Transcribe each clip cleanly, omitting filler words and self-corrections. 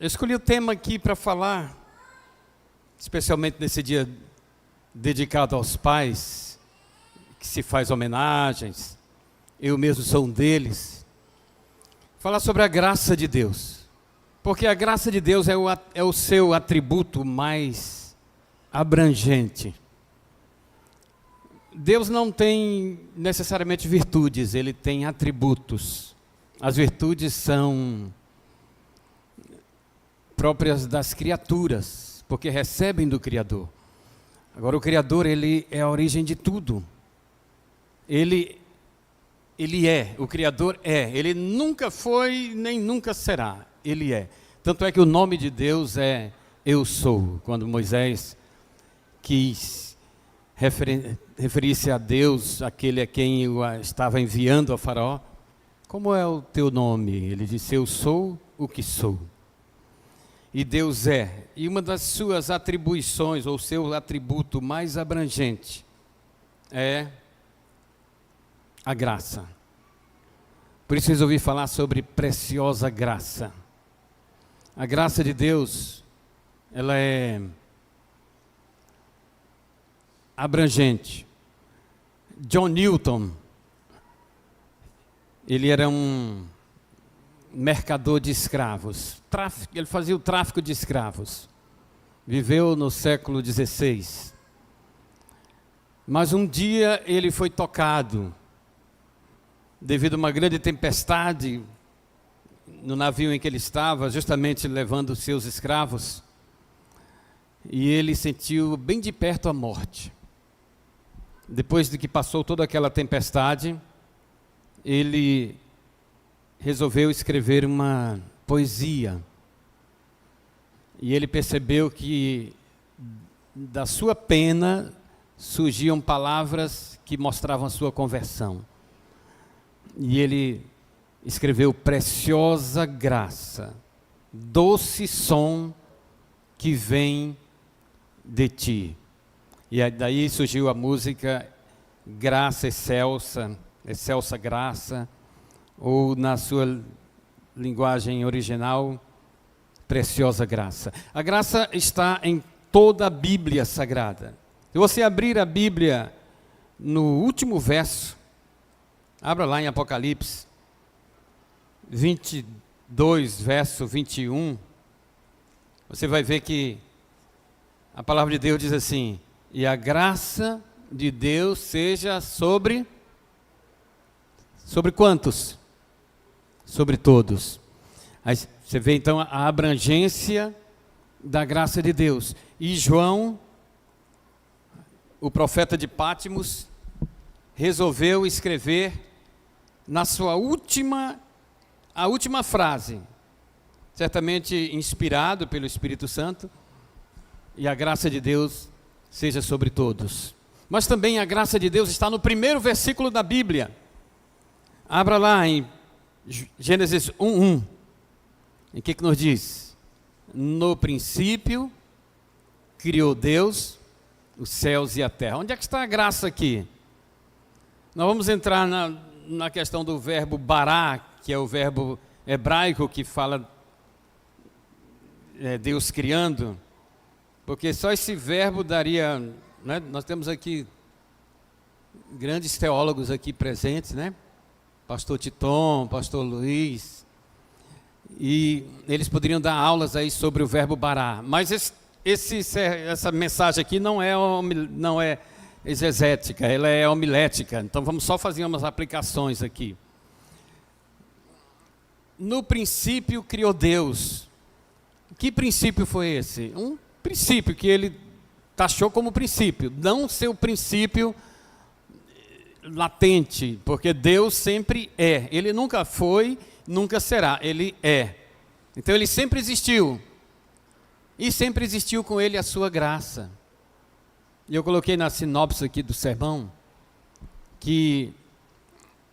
Eu escolhi o tema aqui para falar, especialmente nesse dia dedicado aos pais, que se faz homenagens, eu mesmo sou um deles. Falar sobre a graça de Deus, porque a graça de Deus é o seu atributo mais abrangente. Deus não tem necessariamente virtudes, Ele tem atributos. As virtudes são próprias das criaturas, porque recebem do Criador. Agora, o Criador, Ele é a origem de tudo. Ele é, o Criador é. Ele nunca foi, nem nunca será. Ele é. Tanto é que o nome de Deus é Eu Sou. Quando Moisés quis referir-se a Deus, aquele a quem eu estava enviando a Faraó, como é o teu nome? Ele disse, eu sou o que sou. E Deus é. E uma das suas atribuições, ou seu atributo mais abrangente, é a graça. Por isso resolvi falar sobre preciosa graça. A graça de Deus, ela é abrangente. John Newton, ele era um mercador de escravos. Ele fazia o tráfico de escravos. Viveu no século XVI. Mas um dia ele foi tocado devido a uma grande tempestade no navio em que ele estava, justamente levando os seus escravos. E ele sentiu bem de perto a morte. Depois de que passou toda aquela tempestade, ele resolveu escrever uma poesia. E ele percebeu que da sua pena surgiam palavras que mostravam a sua conversão. E ele escreveu preciosa graça, doce som que vem de ti. E daí surgiu a música Graça Excelsa, Excelsa Graça, ou na sua linguagem original, Preciosa Graça. A graça está em toda a Bíblia Sagrada. Se você abrir a Bíblia no último verso, abra lá em Apocalipse 22, verso 21, você vai ver que a palavra de Deus diz assim, e a graça de Deus seja sobre quantos? Sobre todos. Aí você vê então a abrangência da graça de Deus. E João, o profeta de Pátimos, resolveu escrever na sua última frase, certamente inspirado pelo Espírito Santo, e a graça de Deus seja sobre todos. Mas também a graça de Deus está no primeiro versículo da Bíblia. Abra lá em Gênesis 1:1. Em que nos diz? No princípio criou Deus os céus e a terra. Onde é que está a graça aqui? Nós vamos entrar na questão do verbo bará, que é o verbo hebraico que fala Deus criando, porque só esse verbo daria, né? Nós temos aqui grandes teólogos aqui presentes, né? Pastor Titon, Pastor Luiz, e eles poderiam dar aulas aí sobre o verbo bará, mas essa mensagem aqui não é exegética, ela é homilética, então vamos só fazer umas aplicações aqui. No princípio criou Deus. Que princípio foi esse? Um princípio que ele taxou como princípio, não seu princípio latente, porque Deus sempre é, Ele nunca foi, nunca será, Ele é. Então Ele sempre existiu, e sempre existiu com Ele a sua graça. E eu coloquei na sinopse aqui do sermão, que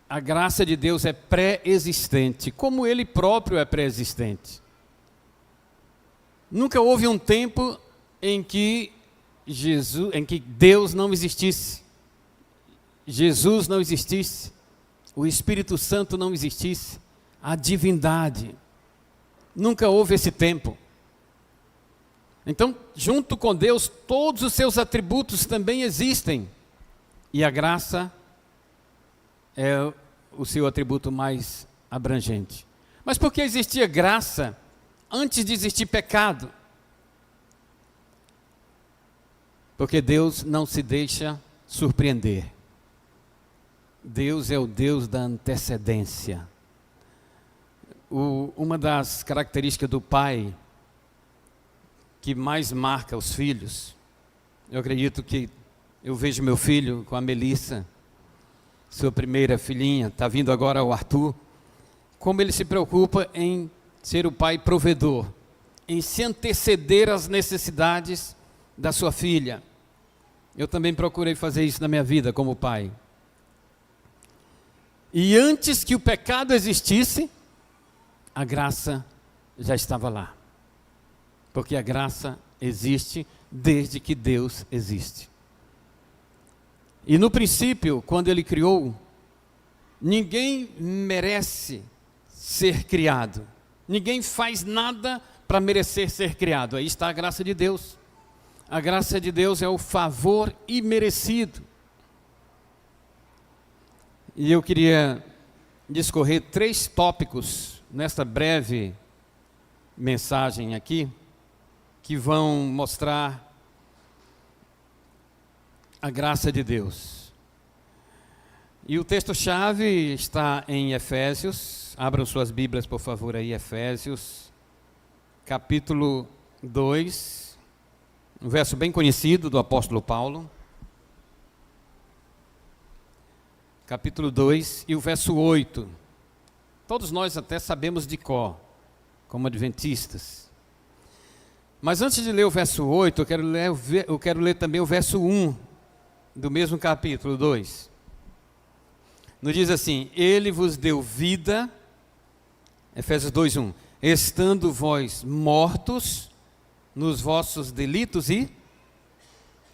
a graça de Deus é pré-existente, como Ele próprio é pré-existente. Nunca houve um tempo em que Deus não existisse, Jesus não existisse, o Espírito Santo não existisse, a divindade. Nunca houve esse tempo. Então, junto com Deus, todos os seus atributos também existem. E a graça é o seu atributo mais abrangente. Mas por que existia graça antes de existir pecado? Porque Deus não se deixa surpreender. Deus é o Deus da antecedência. Uma das características do pai que mais marca os filhos, eu acredito que eu vejo meu filho com a Melissa, sua primeira filhinha, está vindo agora o Arthur, como ele se preocupa em ser o pai provedor, em se anteceder às necessidades da sua filha. Eu também procurei fazer isso na minha vida como pai. E antes que o pecado existisse, a graça já estava lá. Porque a graça existe desde que Deus existe. E no princípio, quando Ele criou, ninguém merece ser criado. Ninguém faz nada para merecer ser criado. Aí está a graça de Deus. A graça de Deus é o favor imerecido. E eu queria discorrer 3 tópicos nesta breve mensagem aqui, que vão mostrar a graça de Deus. E o texto-chave está em Efésios. Abram suas Bíblias, por favor, aí, Efésios, capítulo 2, um verso bem conhecido do apóstolo Paulo. Capítulo 2 e o verso 8. Todos nós até sabemos de cor, como adventistas. Mas antes de ler o verso 8, eu quero ler também o verso 1 do mesmo capítulo 2. Nos diz assim: Ele vos deu vida, Efésios 2:1, estando vós mortos nos vossos delitos e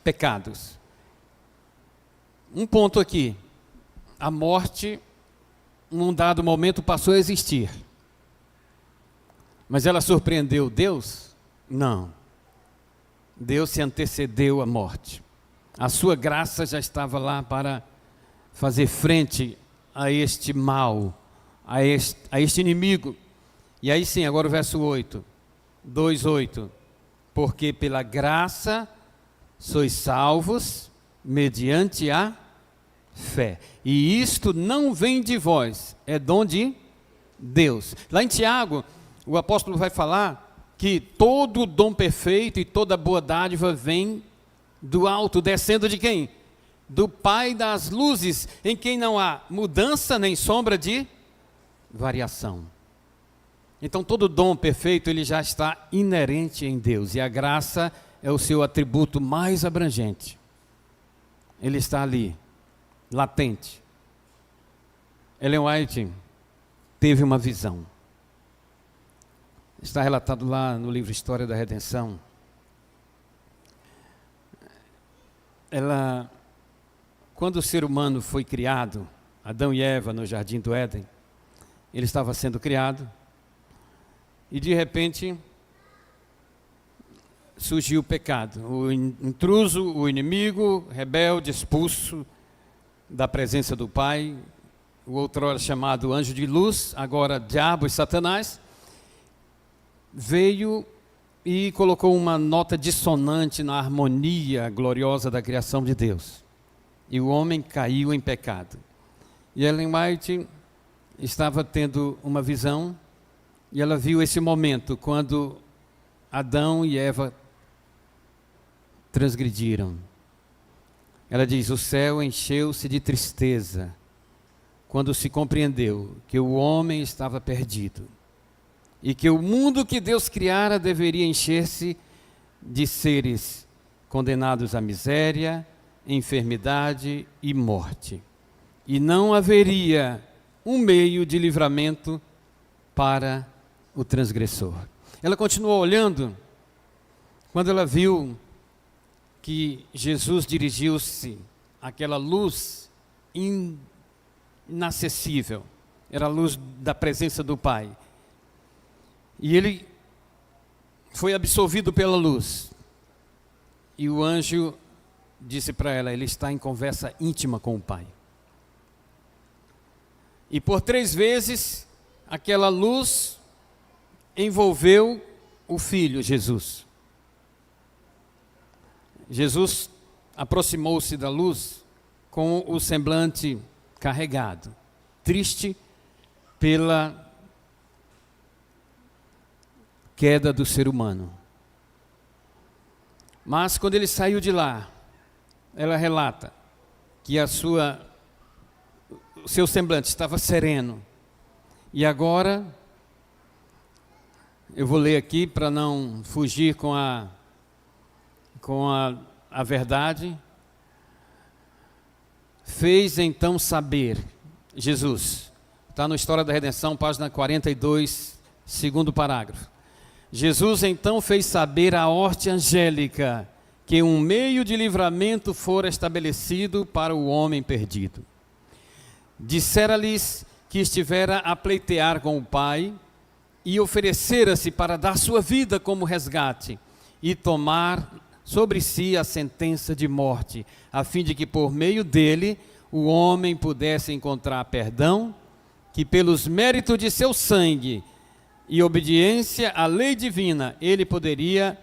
pecados. Um ponto aqui: a morte, num dado momento, passou a existir. Mas ela surpreendeu Deus? Não. Deus se antecedeu à morte. A sua graça já estava lá para fazer frente a este mal, a este inimigo. E aí sim, agora o verso 8, 2:8. Porque pela graça sois salvos mediante a fé. E isto não vem de vós, é dom de Deus. Lá em Tiago, o apóstolo vai falar que todo dom perfeito e toda boa dádiva vem do alto, descendo de quem? Do Pai das luzes, em quem não há mudança nem sombra de variação. Então todo dom perfeito, ele já está inerente em Deus, e a graça é o seu atributo mais abrangente. Ele está ali, latente. Ellen White teve uma visão. Está relatado lá no livro História da Redenção. Quando o ser humano foi criado, Adão e Eva no jardim do Éden, ele estava sendo criado, e de repente surgiu o pecado. O intruso, o inimigo, rebelde, expulso da presença do Pai, o outrora chamado anjo de luz, agora diabo e Satanás, veio e colocou uma nota dissonante na harmonia gloriosa da criação de Deus. E o homem caiu em pecado. E Ellen White estava tendo uma visão, e ela viu esse momento quando Adão e Eva transgrediram. Ela diz: o céu encheu-se de tristeza quando se compreendeu que o homem estava perdido e que o mundo que Deus criara deveria encher-se de seres condenados à miséria, enfermidade e morte. E não haveria um meio de livramento para o transgressor. Ela continuou olhando quando ela viu que Jesus dirigiu-se àquela luz inacessível, era a luz da presença do Pai. E ele foi absolvido pela luz. E o anjo disse para ela, ele está em conversa íntima com o Pai. E por 3 vezes, aquela luz envolveu o Filho, Jesus. Jesus aproximou-se da luz com o semblante carregado, triste pela queda do ser humano. Mas quando ele saiu de lá, ela relata que o seu semblante estava sereno. E agora, eu vou ler aqui para não fugir com a verdade. Fez então saber, Jesus, está no História da Redenção, página 42, segundo parágrafo. Jesus então fez saber à horte angélica que um meio de livramento fora estabelecido para o homem perdido. Dissera-lhes que estivera a pleitear com o Pai e oferecera-se para dar sua vida como resgate e tomar sobre si a sentença de morte, a fim de que por meio dele o homem pudesse encontrar perdão, que pelos méritos de seu sangue e obediência à lei divina, ele poderia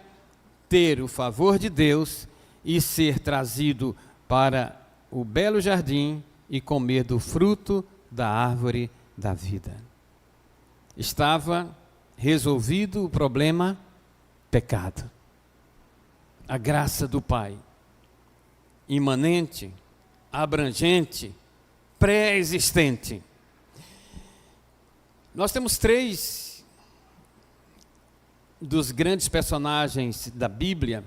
ter o favor de Deus e ser trazido para o belo jardim e comer do fruto da árvore da vida. Estava resolvido o problema pecado. A graça do Pai, imanente, abrangente, pré-existente. Nós temos 3 dos grandes personagens da Bíblia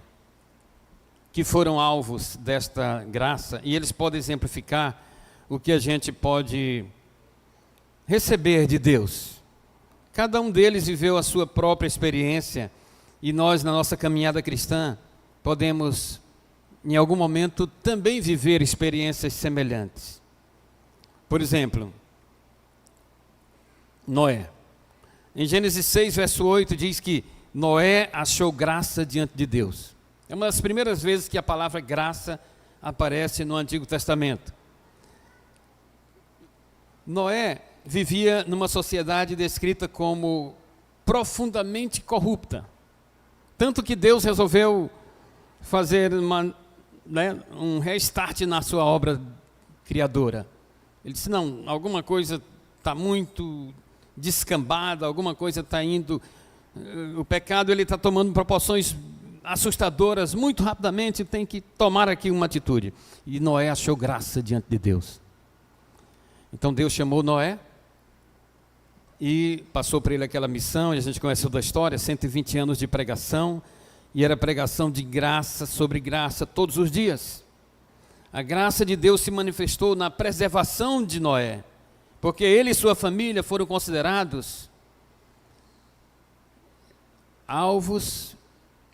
que foram alvos desta graça, e eles podem exemplificar o que a gente pode receber de Deus. Cada um deles viveu a sua própria experiência, e nós, na nossa caminhada cristã, podemos, em algum momento, também viver experiências semelhantes. Por exemplo, Noé. Em Gênesis 6, verso 8, diz que Noé achou graça diante de Deus. É uma das primeiras vezes que a palavra graça aparece no Antigo Testamento. Noé vivia numa sociedade descrita como profundamente corrupta. Tanto que Deus resolveu fazer um restart na sua obra criadora. Ele disse, não, alguma coisa está muito descambada, alguma coisa está indo, o pecado ele está tomando proporções assustadoras muito rapidamente, tem que tomar aqui uma atitude. E Noé achou graça diante de Deus. Então Deus chamou Noé e passou para ele aquela missão, e a gente conhece toda a história, 120 anos de pregação, e era pregação de graça sobre graça todos os dias. A graça de Deus se manifestou na preservação de Noé, porque ele e sua família foram considerados alvos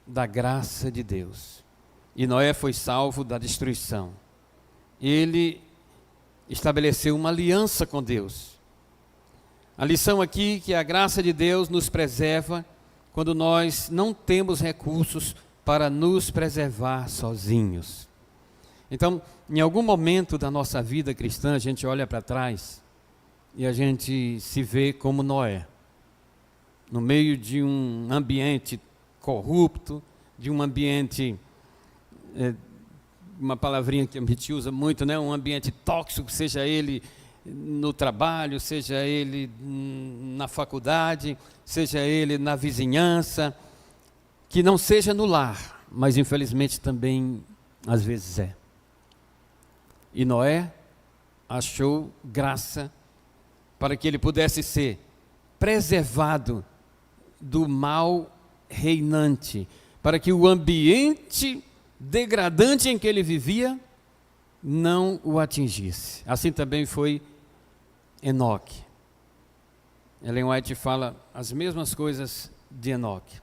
da graça de Deus. E Noé foi salvo da destruição. Ele estabeleceu uma aliança com Deus. A lição aqui é que a graça de Deus nos preserva quando nós não temos recursos para nos preservar sozinhos. Então, em algum momento da nossa vida cristã, a gente olha para trás e a gente se vê como Noé, no meio de um ambiente corrupto, de um ambiente, uma palavrinha que a gente usa muito, né? Um ambiente tóxico, seja ele no trabalho, seja ele na faculdade, seja ele na vizinhança, que não seja no lar, mas infelizmente também às vezes é. E Noé achou graça para que ele pudesse ser preservado do mal reinante, para que o ambiente degradante em que ele vivia não o atingisse. Assim também foi Enoque. Ellen White fala as mesmas coisas de Enoque.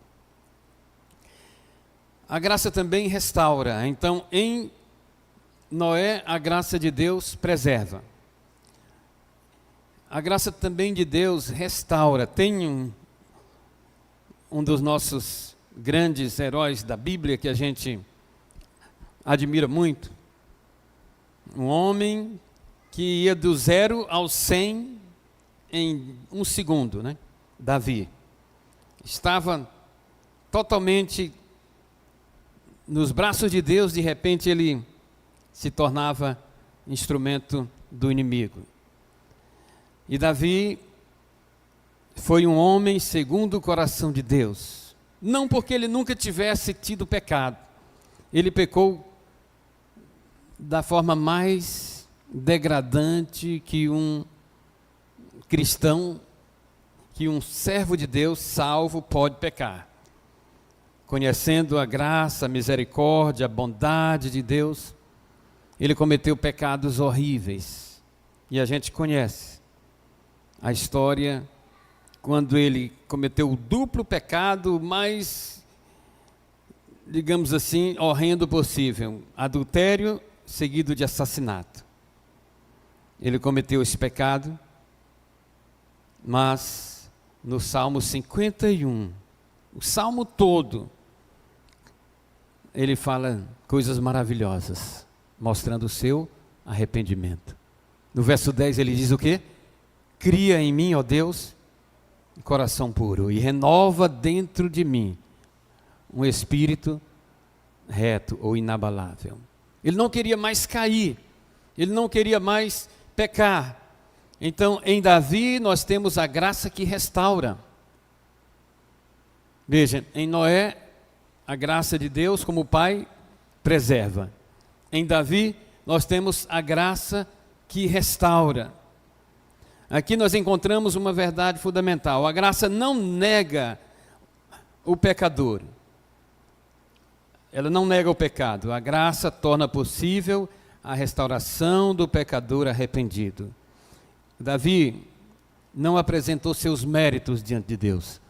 A graça também restaura. Então, em Noé, a graça de Deus preserva. A graça também de Deus restaura. Tem um dos nossos grandes heróis da Bíblia, que a gente admira muito. Um homem que ia do 0 ao 100 em 1 segundo, né? Davi. Estava totalmente nos braços de Deus, de repente ele se tornava instrumento do inimigo. E Davi foi um homem segundo o coração de Deus. Não porque ele nunca tivesse tido pecado. Ele pecou da forma mais degradante que um cristão, que um servo de Deus salvo pode pecar. Conhecendo a graça, a misericórdia, a bondade de Deus, ele cometeu pecados horríveis. E a gente conhece a história quando ele cometeu o duplo pecado mais, digamos assim, horrendo possível: adultério seguido de assassinato. Ele cometeu esse pecado, mas no Salmo 51, o Salmo todo, ele fala coisas maravilhosas, mostrando o seu arrependimento. No verso 10 ele diz o quê? Cria em mim, ó Deus, um coração puro, e renova dentro de mim um espírito reto ou inabalável. Ele não queria mais cair, ele não queria mais pecar. Então, em Davi nós temos a graça que restaura. Veja, em Noé, a graça de Deus como Pai preserva. Em Davi, nós temos a graça que restaura. Aqui nós encontramos uma verdade fundamental: a graça não nega o pecador. Ela não nega o pecado. A graça torna possível a restauração do pecador arrependido. Davi não apresentou seus méritos diante de Deus.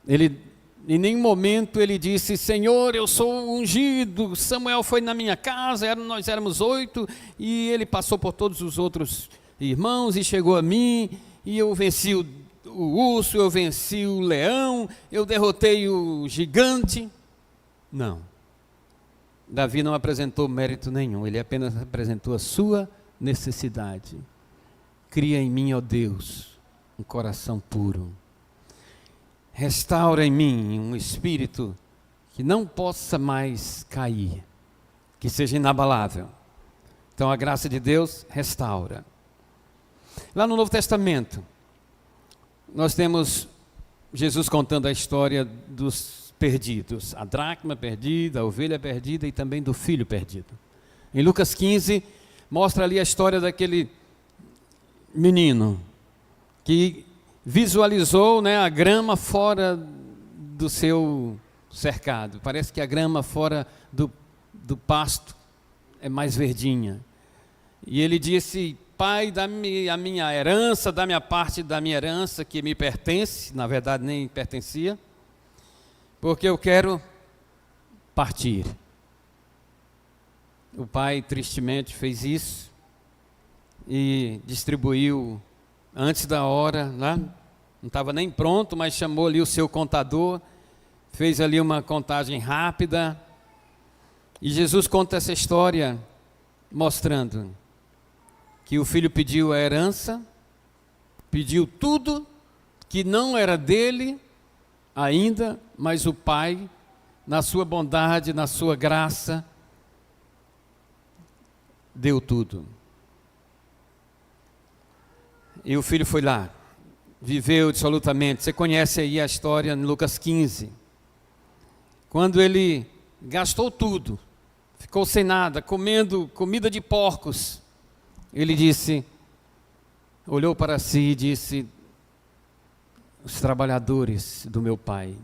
Ele, em nenhum momento ele disse: Senhor, eu sou ungido, Samuel foi na minha casa, nós éramos 8, e ele passou por todos os outros irmãos e chegou a mim, e eu venci o urso, eu venci o leão, eu derrotei o gigante. Não. Davi não apresentou mérito nenhum, ele apenas apresentou a sua necessidade. Cria em mim, ó Deus, um coração puro. Restaura em mim um espírito que não possa mais cair, que seja inabalável. Então a graça de Deus restaura. Lá no Novo Testamento, nós temos Jesus contando a história dos perdidos, a dracma perdida, a ovelha perdida e também do filho perdido. Em Lucas 15, mostra ali a história daquele menino que visualizou, né, a grama fora do seu cercado. Parece que a grama fora do pasto é mais verdinha. E ele disse: Pai, dá-me a minha herança, dá-me a parte da minha herança que me pertence, na verdade nem pertencia, porque eu quero partir. O pai tristemente fez isso e distribuiu antes da hora, lá, não estava nem pronto, mas chamou ali o seu contador, fez ali uma contagem rápida, e Jesus conta essa história mostrando que o filho pediu a herança, pediu tudo que não era dele ainda, mas o pai, na sua bondade, na sua graça, deu tudo. E o filho foi lá, viveu dissolutamente. Você conhece aí a história em Lucas 15. Quando ele gastou tudo, ficou sem nada, comendo comida de porcos, ele disse, olhou para si e disse: os trabalhadores do meu pai,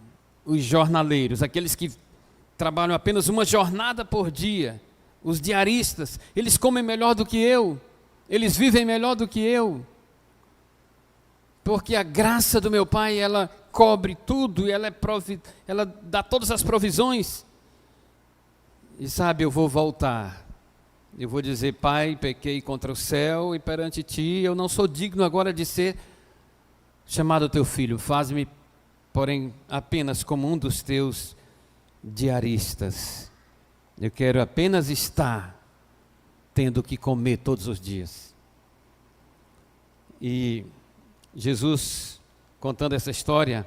os jornaleiros, aqueles que trabalham apenas uma jornada por dia, os diaristas, eles comem melhor do que eu, eles vivem melhor do que eu, porque a graça do meu pai, ela cobre tudo, e ela dá todas as provisões. E sabe, eu vou voltar, eu vou dizer: Pai, pequei contra o céu e perante ti, eu não sou digno agora de ser chamado teu filho, faz-me porém apenas como um dos teus diaristas. Eu quero apenas estar tendo o que comer todos os dias. E Jesus, contando essa história,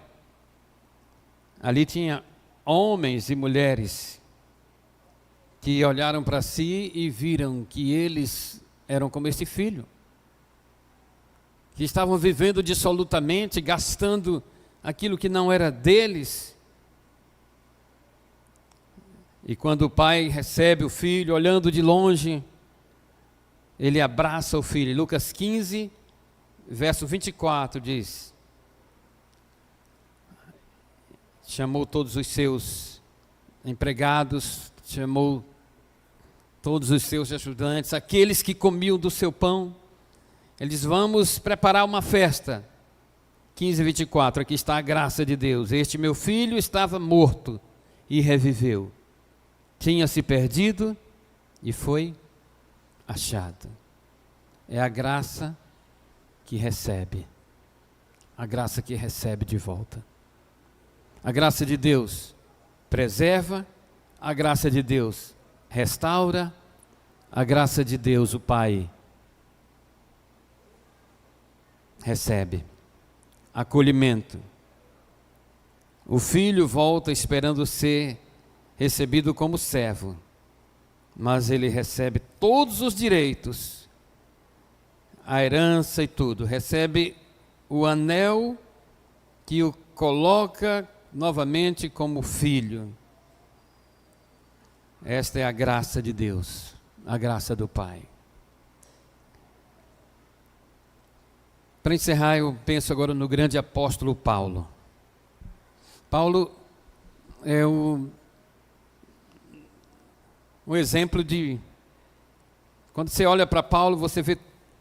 ali tinha homens e mulheres que olharam para si e viram que eles eram como este filho, que estavam vivendo dissolutamente, gastando aquilo que não era deles. E quando o pai recebe o filho, olhando de longe, ele abraça o filho. Lucas 15, verso 24 diz: chamou todos os seus empregados, chamou todos os seus ajudantes, aqueles que comiam do seu pão. Eles: vamos preparar uma festa. 15, 24, aqui está a graça de Deus. Este meu filho estava morto e reviveu. Tinha se perdido e foi achado. É a graça que recebe. A graça que recebe de volta. A graça de Deus preserva, a graça de Deus restaura, a graça de Deus, o Pai, recebe acolhimento. O filho volta esperando ser recebido como servo, mas ele recebe todos os direitos, a herança e tudo. Recebe o anel que o coloca novamente como filho. Esta é a graça de Deus, a graça do Pai. Para encerrar, eu penso agora no grande apóstolo Paulo. Paulo é um exemplo de... Quando você olha para Paulo, você vê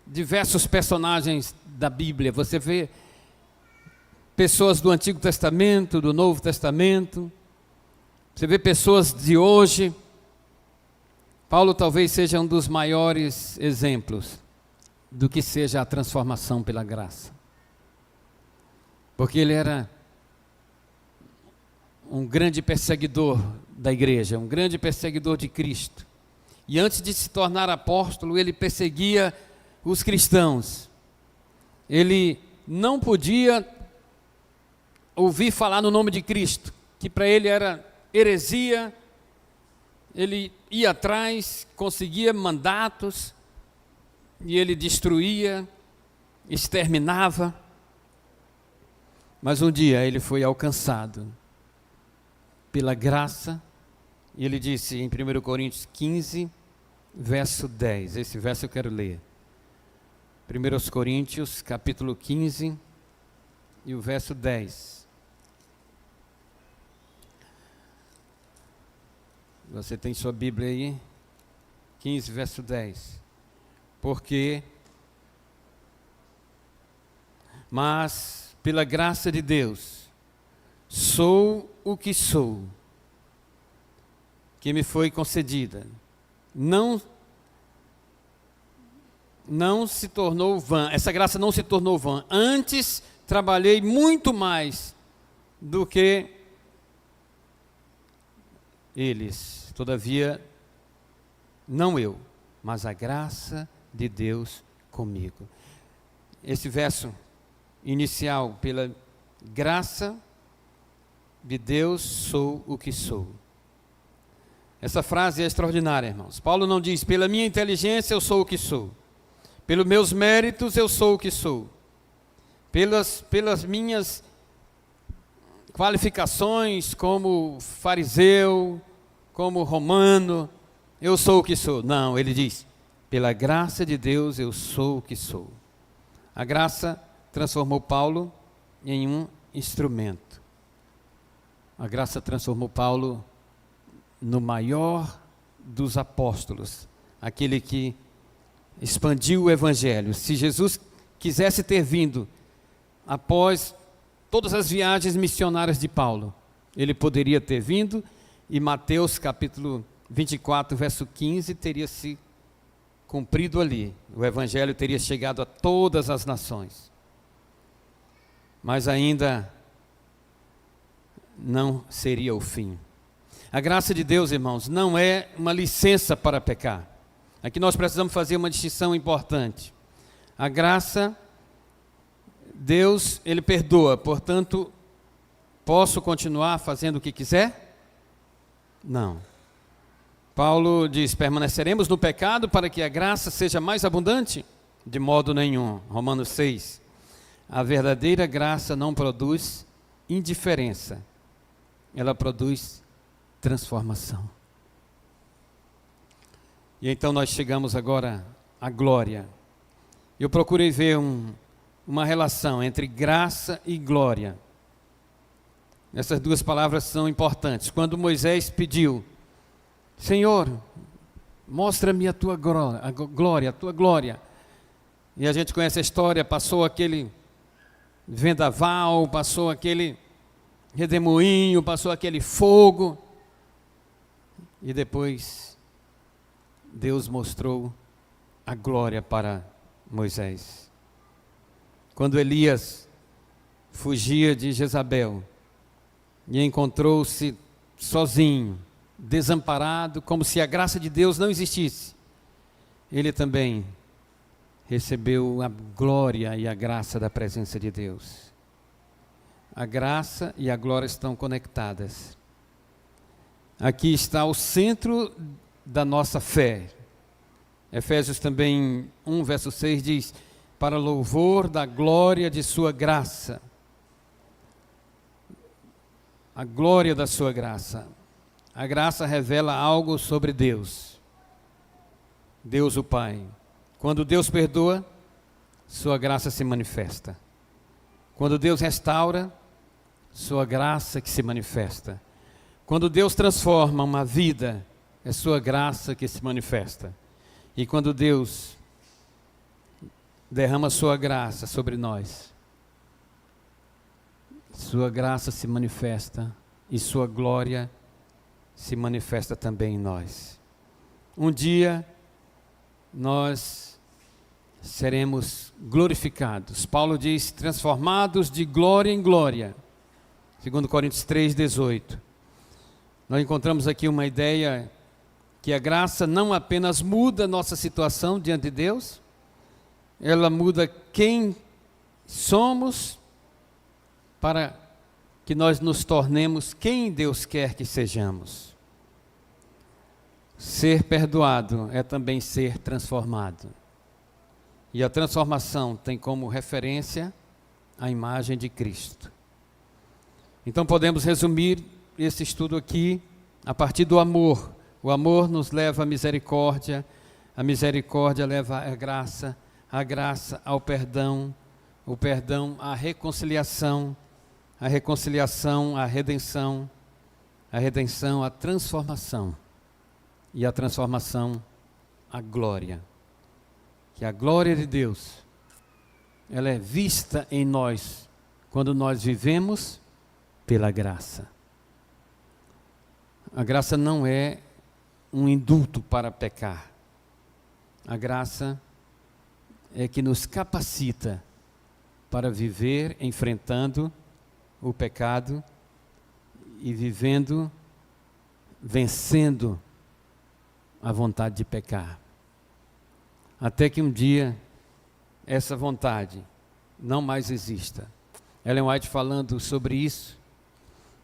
diversos personagens da Bíblia. Você vê pessoas do Antigo Testamento, do Novo Testamento. Você vê pessoas de hoje. Paulo talvez seja um dos maiores exemplos do que seja a transformação pela graça. Porque ele era um grande perseguidor da igreja, um grande perseguidor de Cristo. E antes de se tornar apóstolo, ele perseguia os cristãos. Ele não podia ouvir falar no nome de Cristo, que para ele era heresia. Ele ia atrás, conseguia mandatos, e ele destruía, exterminava. Mas um dia ele foi alcançado pela graça, e ele disse em 1 Coríntios 15, verso 10, esse verso eu quero ler. 1 Coríntios, capítulo 15, e o verso 10. Você tem sua Bíblia aí? 15, verso 10. Porque, mas pela graça de Deus, sou o que sou, que me foi concedida. Não se tornou vã, essa graça não se tornou vã. Antes trabalhei muito mais do que eles. Todavia, não eu, mas a graça de Deus comigo. Esse verso inicial, pela graça de Deus sou o que sou. Essa frase é extraordinária, irmãos. Paulo não diz: pela minha inteligência eu sou o que sou, pelos meus méritos eu sou o que sou, pelas minhas qualificações como fariseu, como romano, eu sou o que sou. Não, ele diz: pela graça de Deus eu sou o que sou. A graça transformou Paulo em um instrumento. A graça transformou Paulo no maior dos apóstolos, aquele que expandiu o evangelho. Se Jesus quisesse ter vindo após todas as viagens missionárias de Paulo, ele poderia ter vindo, e Mateus capítulo 24, verso 15, teria se cumprido ali. O evangelho teria chegado a todas as nações. Mas ainda não seria o fim. A graça de Deus, irmãos, não é uma licença para pecar. Aqui nós precisamos fazer uma distinção importante. A graça, Deus, Ele perdoa, portanto, posso continuar fazendo o que quiser? Não. Paulo diz, permaneceremos no pecado para que a graça seja mais abundante? De modo nenhum. Romanos 6. A verdadeira graça não produz indiferença, ela produz transformação. E então nós chegamos agora à glória. Eu procurei ver uma relação entre graça e glória. Essas duas palavras são importantes. Quando Moisés pediu, Senhor, mostra-me a tua glória, a tua glória. E a gente conhece a história, passou aquele vendaval, passou aquele redemoinho, passou aquele fogo. E depois Deus mostrou a glória para Moisés. Quando Elias fugia de Jezabel e encontrou-se sozinho, desamparado, como se a graça de Deus não existisse, ele também recebeu a glória e a graça da presença de Deus. A graça e a glória estão conectadas. Aqui está o centro da nossa fé. Efésios também 1, verso 6 diz, para louvor da glória de sua graça. A glória da sua graça. A graça revela algo sobre Deus. Deus o Pai. Quando Deus perdoa, sua graça se manifesta. Quando Deus restaura, sua graça que se manifesta. Quando Deus transforma uma vida, é sua graça que se manifesta. E quando Deus derrama sua graça sobre nós, sua graça se manifesta e sua glória se manifesta também em nós. Um dia nós seremos glorificados. Paulo diz, transformados de glória em glória. 2 Coríntios 3:18. Nós encontramos aqui uma ideia que a graça não apenas muda nossa situação diante de Deus, ela muda quem somos para que nós nos tornemos quem Deus quer que sejamos. Ser perdoado é também ser transformado. E a transformação tem como referência a imagem de Cristo. Então podemos resumir esse estudo aqui a partir do amor. O amor nos leva à misericórdia, a misericórdia leva à graça, a graça ao perdão, o perdão à reconciliação, a reconciliação à redenção, a redenção à transformação e a transformação à glória. Que a glória de Deus, ela é vista em nós quando nós vivemos pela graça. A graça não é um indulto para pecar. A graça é que nos capacita para viver enfrentando o pecado e vivendo, vencendo a vontade de pecar. Até que um dia essa vontade não mais exista. Ellen White, falando sobre isso,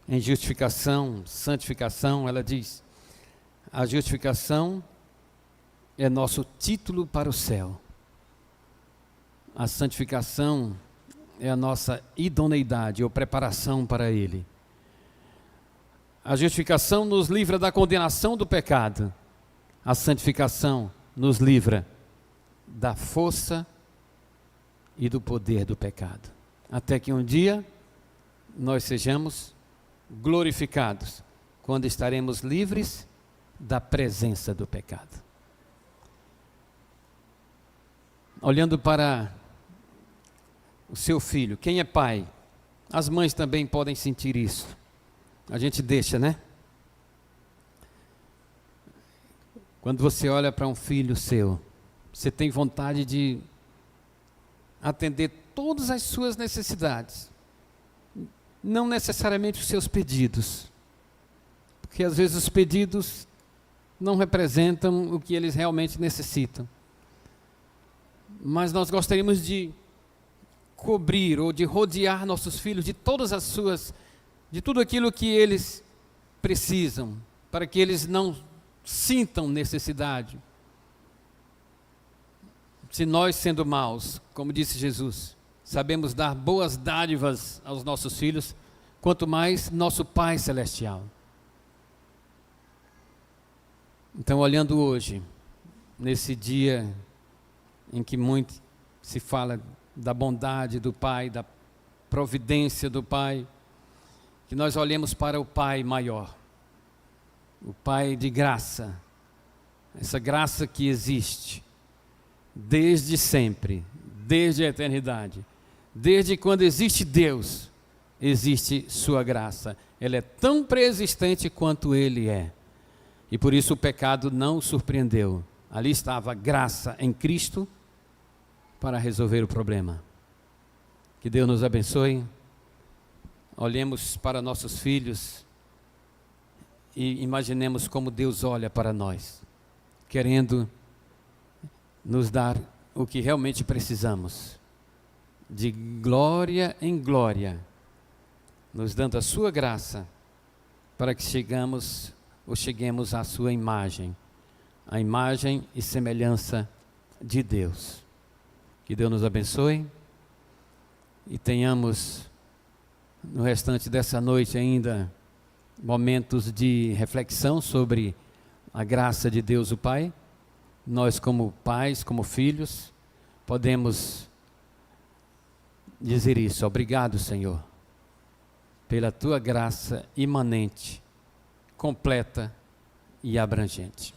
em justificação, santificação, ela diz, a justificação é nosso título para o céu. A santificação é a nossa idoneidade ou preparação para ele. A justificação nos livra da condenação do pecado. A santificação nos livra da força e do poder do pecado. Até que um dia nós sejamos glorificados, quando estaremos livres da presença do pecado. Olhando para o seu filho, quem é pai? As mães também podem sentir isso. A gente deixa, né? Quando você olha para um filho seu, você tem vontade de atender todas as suas necessidades. não necessariamente os seus pedidos, porque às vezes os pedidos não representam o que eles realmente necessitam. Mas nós gostaríamos de cobrir ou de rodear nossos filhos de de tudo aquilo que eles precisam, para que eles não sintam necessidade. Se nós, sendo maus, como disse Jesus, sabemos dar boas dádivas aos nossos filhos, quanto mais nosso Pai Celestial. Então, olhando hoje, nesse dia em que muito se fala da bondade do Pai, da providência do Pai, que nós olhemos para o Pai maior, o Pai de graça, essa graça que existe desde sempre, desde a eternidade, desde quando existe Deus, existe sua graça. Ela é tão preexistente quanto Ele é. E por isso o pecado não o surpreendeu. Ali estava a graça em Cristo para resolver o problema. Que Deus nos abençoe. Olhemos para nossos filhos e imaginemos como Deus olha para nós, querendo nos dar o que realmente precisamos, de glória em glória, nos dando a sua graça, para que cheguemos à sua imagem, a imagem e semelhança de Deus. Que Deus nos abençoe e tenhamos no restante dessa noite ainda momentos de reflexão sobre a graça de Deus o Pai. Nós, como pais, como filhos, podemos dizer isso: obrigado, Senhor, pela tua graça imanente, completa e abrangente.